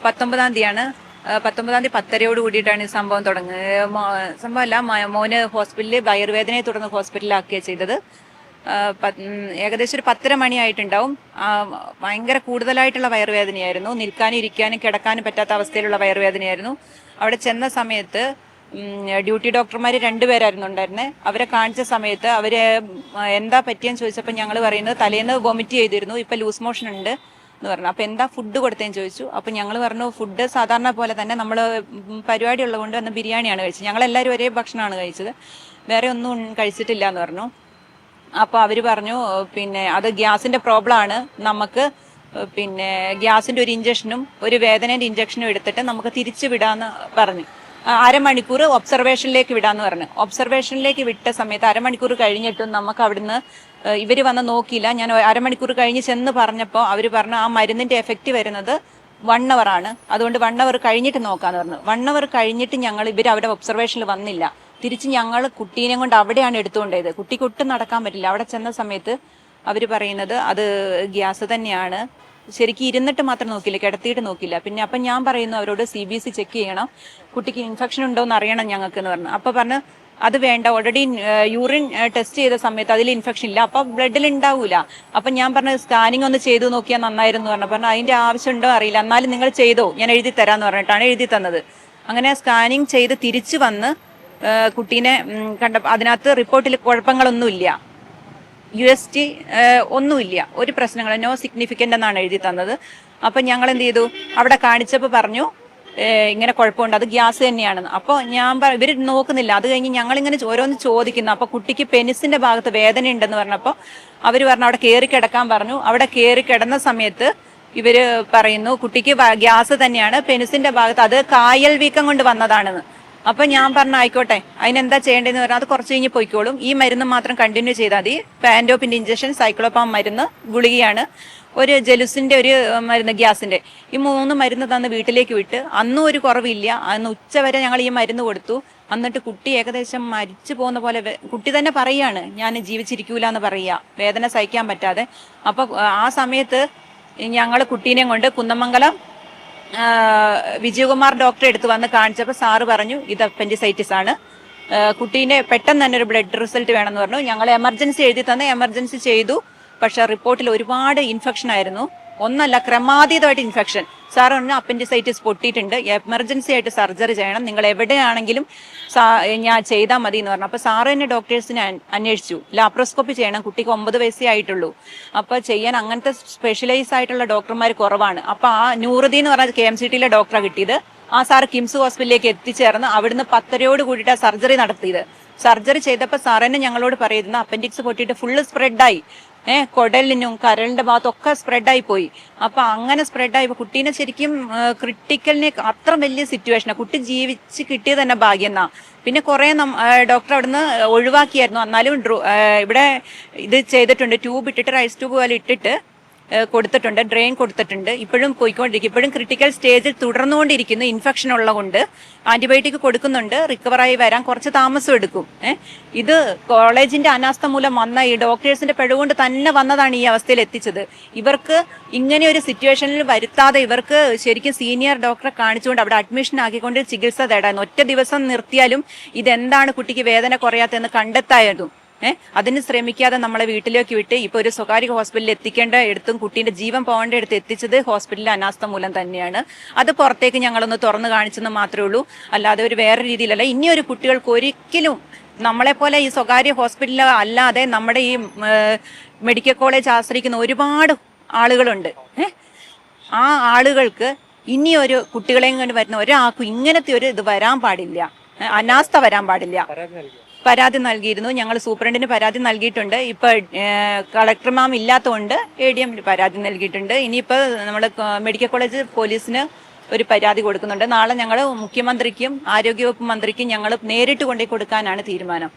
19-ാം തീയതിയാണ്. 19-ാം തീയതി 10:30 കൂടിയിട്ടാണ് ഈ സംഭവം തുടങ്ങുന്നത്. സംഭവമല്ല, മോന് ഹോസ്പിറ്റലിൽ വയറുവേദനയെ തുടർന്ന് ഹോസ്പിറ്റലിലാക്കുകയാണ് ചെയ്തത്. ഏകദേശം ഒരു 10:30 മണിയായിട്ടുണ്ടാവും. ഭയങ്കര കൂടുതലായിട്ടുള്ള വയറുവേദനയായിരുന്നു. നിൽക്കാനും ഇരിക്കാനും കിടക്കാനും പറ്റാത്ത അവസ്ഥയിലുള്ള വയറുവേദനയായിരുന്നു. അവിടെ ചെന്ന സമയത്ത് ഡ്യൂട്ടി ഡോക്ടർമാർ 2 പേരായിരുന്നു ഉണ്ടായിരുന്നത്. അവരെ കാണിച്ച സമയത്ത് അവര് എന്താ പറ്റിയെന്ന് ചോദിച്ചപ്പോൾ ഞങ്ങൾ പറയുന്നത് തലേന്ന് വൊമിറ്റ് ചെയ്തിരുന്നു, ഇപ്പൊ ലൂസ് മോഷൻ ഉണ്ട് എന്ന് പറഞ്ഞു. അപ്പൊ എന്താ ഫുഡ് കൊടുത്തേന്ന് ചോദിച്ചു. അപ്പൊ ഞങ്ങൾ പറഞ്ഞു ഫുഡ് സാധാരണ പോലെ തന്നെ നമ്മൾ പരിപാടി ഉള്ളതുകൊണ്ട് അന്ന് ബിരിയാണിയാണ് കഴിച്ചത്. ഞങ്ങളെല്ലാവരും ഒരേ ഭക്ഷണമാണ് കഴിച്ചത്, വേറെ ഒന്നും കഴിച്ചിട്ടില്ല എന്ന് പറഞ്ഞു. അപ്പോൾ അവർ പറഞ്ഞു പിന്നെ അത് ഗ്യാസിന്റെ പ്രോബ്ലം ആണ്, നമുക്ക് പിന്നെ ഗ്യാസിന്റെ ഒരു ഇഞ്ചക്ഷനും ഒരു വേദനേന്റെ ഇഞ്ചക്ഷനും എടുത്തിട്ട് നമുക്ക് തിരിച്ചു വിടാന്ന് പറഞ്ഞു. അരമണിക്കൂർ ഒബ്സർവേഷനിലേക്ക് വിടാന്ന് പറഞ്ഞു. ഒബ്സർവേഷനിലേക്ക് വിട്ട സമയത്ത് അരമണിക്കൂർ കഴിഞ്ഞിട്ടും നമുക്ക് അവിടുന്ന് ഇവർ വന്ന് നോക്കിയില്ല. ഞാൻ അരമണിക്കൂർ കഴിഞ്ഞ് ചെന്ന് പറഞ്ഞപ്പോൾ അവർ പറഞ്ഞു ആ മരുന്നിന്റെ എഫക്റ്റ് വരുന്നത് 1 hour ആണ്, അതുകൊണ്ട് 1 hour കഴിഞ്ഞിട്ട് നോക്കാന്ന് പറഞ്ഞു. 1 hour കഴിഞ്ഞിട്ട് ഇവർ അവിടെ ഒബ്സർവേഷനിൽ വന്നില്ല. തിരിച്ച് ഞങ്ങൾ കുട്ടീനെ കൊണ്ട് അവിടെയാണ് എടുത്തുകൊണ്ടത്. കുട്ടിക്ക് ഒട്ടും നടക്കാൻ പറ്റില്ല. അവിടെ ചെന്ന സമയത്ത് അവർ പറയുന്നത് അത് ഗ്യാസ് തന്നെയാണ്. ശരിക്കും ഇരുന്നിട്ട് മാത്രം നോക്കില്ല, കിടത്തിയിട്ട് നോക്കില്ല. പിന്നെ അപ്പം ഞാൻ പറയുന്നു അവരോട് CBC ചെക്ക് ചെയ്യണം, കുട്ടിക്ക് ഇൻഫെക്ഷൻ ഉണ്ടോ എന്ന് അറിയണം ഞങ്ങൾക്ക് എന്ന് പറഞ്ഞു. അപ്പോൾ പറഞ്ഞു അത് വേണ്ട, ഓൾറെഡി യൂറിൻ ടെസ്റ്റ് ചെയ്ത സമയത്ത് അതിൽ ഇൻഫെക്ഷൻ ഇല്ല, അപ്പം ബ്ലഡിൽ ഉണ്ടാവൂല. അപ്പം ഞാൻ പറഞ്ഞു സ്കാനിങ് ഒന്ന് ചെയ്തു നോക്കിയാൽ നന്നായിരുന്നു പറഞ്ഞു അതിന്റെ ആവശ്യമുണ്ടോ അറിയില്ല, എന്നാലും നിങ്ങൾ ചെയ്തോ, ഞാൻ എഴുതി തരാന്ന് പറഞ്ഞിട്ടാണ് എഴുതി തന്നത്. അങ്ങനെ സ്കാനിങ് ചെയ്ത് തിരിച്ചു വന്ന് കുട്ടീനെ കണ്ടപ്പോൾ അതിനകത്ത് റിപ്പോർട്ടിൽ കുഴപ്പങ്ങളൊന്നുമില്ല, UST ഒന്നുമില്ല, ഒരു പ്രശ്നങ്ങളും, നോ സിഗ്നിഫിക്കൻ്റ് എന്നാണ് എഴുതി തന്നത്. അപ്പം ഞങ്ങൾ എന്ത് ചെയ്തു, അവിടെ കാണിച്ചപ്പോൾ പറഞ്ഞു ഇങ്ങനെ കുഴപ്പമുണ്ട്, അത് ഗ്യാസ് തന്നെയാണെന്ന്. അപ്പോൾ ഇവർ നോക്കുന്നില്ല. അത് കഴിഞ്ഞ് ഞങ്ങളിങ്ങനെ ഓരോന്ന് ചോദിക്കുന്നു. അപ്പോൾ കുട്ടിക്ക് പെനിസിന്റെ ഭാഗത്ത് വേദന ഉണ്ടെന്ന് പറഞ്ഞപ്പോൾ അവർ പറഞ്ഞു അവിടെ കയറി കിടക്കാൻ പറഞ്ഞു. അവിടെ കയറി കിടന്ന സമയത്ത് ഇവര് പറയുന്നു കുട്ടിക്ക് ഗ്യാസ് തന്നെയാണ്, പെനിസിന്റെ ഭാഗത്ത് അത് കായൽ വീക്കം കൊണ്ട് വന്നതാണെന്ന്. അപ്പൊ ഞാൻ പറഞ്ഞു ആയിക്കോട്ടെ, അതിനെന്താ ചെയ്യേണ്ടതെന്ന് പറഞ്ഞാൽ അത് കുറച്ച് കഴിഞ്ഞ് പോയിക്കോളും, ഈ മരുന്ന് മാത്രം കണ്ടിന്യൂ ചെയ്താൽ മതി. പാൻഡോപ്പിന്റെ ഇഞ്ചക്ഷൻ, സൈക്ലോപാം മരുന്ന്, ഗുളികയാണ്, ഒരു ജലുസിന്റെ ഒരു മരുന്ന്, ഗ്യാസിന്റെ, ഈ 3 മരുന്ന് തന്ന് വീട്ടിലേക്ക് വിട്ട്. അന്നും ഒരു കുറവില്ല. അന്ന് ഉച്ചവരെ ഞങ്ങൾ ഈ മരുന്ന് കൊടുത്തു. എന്നിട്ട് കുട്ടി ഏകദേശം മരിച്ചു പോകുന്ന പോലെ കുട്ടി തന്നെ പറയാണ് ഞാൻ ജീവിച്ചിരിക്കൂല എന്ന് പറയുക, വേദന സഹിക്കാൻ പറ്റാതെ. അപ്പൊ ആ സമയത്ത് ഞങ്ങൾ കുട്ടീനെ കൊണ്ട് കുന്നമംഗലം വിജയകുമാർ ഡോക്ടറെ അടുത്ത് വന്ന് കാണിച്ചപ്പോൾ സാറ് പറഞ്ഞു ഇത് അപ്പൻഡിസൈറ്റിസ് ആണ്, കുട്ടീനെ പെട്ടെന്ന് തന്നെ ഒരു ബ്ലഡ് റിസൾട്ട് വേണമെന്ന് പറഞ്ഞു. ഞങ്ങൾ എമർജൻസി എഴുതി തന്ന് എമർജൻസി ചെയ്തു. പക്ഷെ റിപ്പോർട്ടിൽ ഒരുപാട് ഇൻഫെക്ഷൻ ആയിരുന്നു, ഒന്നല്ല ക്രമാതീതമായിട്ട് ഇൻഫെക്ഷൻ. സാർ പറഞ്ഞു അപ്പൻഡിസൈറ്റിസ് പൊട്ടിയിട്ടുണ്ട്, എമർജൻസി ആയിട്ട് സർജറി ചെയ്യണം, നിങ്ങൾ എവിടെയാണെങ്കിലും ഞാൻ ചെയ്താൽ മതി എന്ന് പറഞ്ഞു. അപ്പോൾ സാറ് തന്നെ ഡോക്ടേഴ്സിനെ അന്വേഷിച്ചു, ലാപ്രോസ്കോപ്പി ചെയ്യണം, കുട്ടിക്ക് 9 വയസ്സേ ആയിട്ടുള്ളൂ. അപ്പോൾ ചെയ്യാൻ അങ്ങനത്തെ സ്പെഷ്യലൈസ് ആയിട്ടുള്ള ഡോക്ടർമാർ കുറവാണ്. അപ്പോൾ ആ നൂറുദ്ദീൻ എന്ന് പറഞ്ഞ KMCTയിലെ ഡോക്ടറെ കിട്ടിയത്. ആ സാർ കിംസ് ഹോസ്പിറ്റലിലേക്ക് എത്തിച്ചേർന്ന് അവിടുന്ന് 10:30 കൂടിയിട്ടാണ് സർജറി നടത്തിയത്. സർജറി ചെയ്തപ്പോൾ സാറിനെ ഞങ്ങളോട് പറയുന്നത് അപ്പൻഡിക്സ് പൊട്ടിയിട്ട് ഫുള്ള് സ്പ്രെഡായി, കുടലിനും കരളിന്റെ ഭാഗത്തൊക്കെ സ്പ്രെഡായി പോയി. അപ്പൊ അങ്ങനെ സ്പ്രെഡായി കുട്ടീനെ ശരിക്കും ക്രിട്ടിക്കലിന് അത്ര വലിയ സിറ്റുവേഷനാണ്. കുട്ടി ജീവിച്ച് കിട്ടിയത് തന്നെ ഭാഗ്യം എന്നാ. പിന്നെ കുറെ ഡോക്ടർ അവിടുന്ന് ഒഴിവാക്കിയായിരുന്നു. എന്നാലും ഇവിടെ ഇത് ചെയ്തിട്ടുണ്ട്, ട്യൂബ് ഇട്ടിട്ട്, റൈസ് ട്യൂബ് പോലെ ഇട്ടിട്ട് കൊടുത്തിട്ടുണ്ട്, ഡ്രെയിൻ കൊടുത്തിട്ടുണ്ട്. ഇപ്പോഴും പോയിക്കൊണ്ടിരിക്കും, ഇപ്പോഴും ക്രിട്ടിക്കൽ സ്റ്റേജിൽ തുടർന്നുകൊണ്ടിരിക്കുന്നു. ഇൻഫെക്ഷൻ ഉള്ളതുകൊണ്ട് ആന്റിബയോട്ടിക് കൊടുക്കുന്നുണ്ട്, റിക്കവറായി വരാൻ കുറച്ച് താമസം എടുക്കും. ഇത് കോളേജിന്റെ അനാസ്ഥ മൂലം വന്ന ഈ ഡോക്ടേഴ്സിന്റെ പിഴവുകൊണ്ട് തന്നെ വന്നതാണ് ഈ അവസ്ഥയിൽ എത്തിച്ചത്. ഇവർക്ക് ഇങ്ങനെ ഒരു സിറ്റുവേഷനിൽ വരുത്താതെ ഇവർക്ക് ശരിക്കും സീനിയർ ഡോക്ടറെ കാണിച്ചുകൊണ്ട് അവിടെ അഡ്മിഷൻ ആക്കിക്കൊണ്ട് ചികിത്സ തേടാൻ, ഒറ്റ ദിവസം നിർത്തിയാലും ഇതെന്താണ് കുട്ടിക്ക് വേദന കുറയാത്തതെന്ന് കണ്ടെത്തായിരുന്നു. അതിന് ശ്രമിക്കാതെ നമ്മളെ വീട്ടിലേക്ക് വിട്ട് ഇപ്പൊ ഒരു സ്വകാര്യ ഹോസ്പിറ്റലിൽ എത്തിക്കേണ്ട എടുത്തും കുട്ടീന്റെ ജീവൻ പോകേണ്ട എടുത്ത് എത്തിച്ചത് ഹോസ്പിറ്റലിലെ അനാസ്ഥ മൂലം തന്നെയാണ്. അത് പുറത്തേക്ക് ഞങ്ങളൊന്ന് തുറന്നു കാണിച്ചെന്ന് മാത്രമേ ഉള്ളൂ, അല്ലാതെ ഒരു വേറെ രീതിയിലല്ല. ഇനിയൊരു കുട്ടികൾക്ക് ഒരിക്കലും നമ്മളെപ്പോലെ ഈ സ്വകാര്യ ഹോസ്പിറ്റലിൽ അല്ലാതെ നമ്മുടെ ഈ മെഡിക്കൽ കോളേജ് ആശ്രയിക്കുന്ന ഒരുപാട് ആളുകളുണ്ട്. ആ ആളുകൾക്ക് ഇനിയൊരു കുട്ടികളെയും കൊണ്ട് വരുന്ന ഒരാൾക്കും ഇങ്ങനത്തെ ഒരു ഇത് വരാൻ പാടില്ല, അനാസ്ഥ വരാൻ പാടില്ല. പരാതി നൽകിയിരുന്നു, ഞങ്ങൾ സൂപ്രണ്ടിന് പരാതി നൽകിയിട്ടുണ്ട്. ഇപ്പൊ കളക്ടർ മാം ഇല്ലാത്തതുകൊണ്ട് ADM പരാതി നൽകിയിട്ടുണ്ട്. ഇനിയിപ്പോൾ നമ്മൾ മെഡിക്കൽ കോളേജ് പോലീസിന് ഒരു പരാതി കൊടുക്കുന്നുണ്ട്. നാളെ ഞങ്ങൾ മുഖ്യമന്ത്രിക്കും ആരോഗ്യവകുപ്പ് മന്ത്രിക്കും ഞങ്ങൾ നേരിട്ട് കൊണ്ടുപോയി കൊടുക്കാനാണ് തീരുമാനം.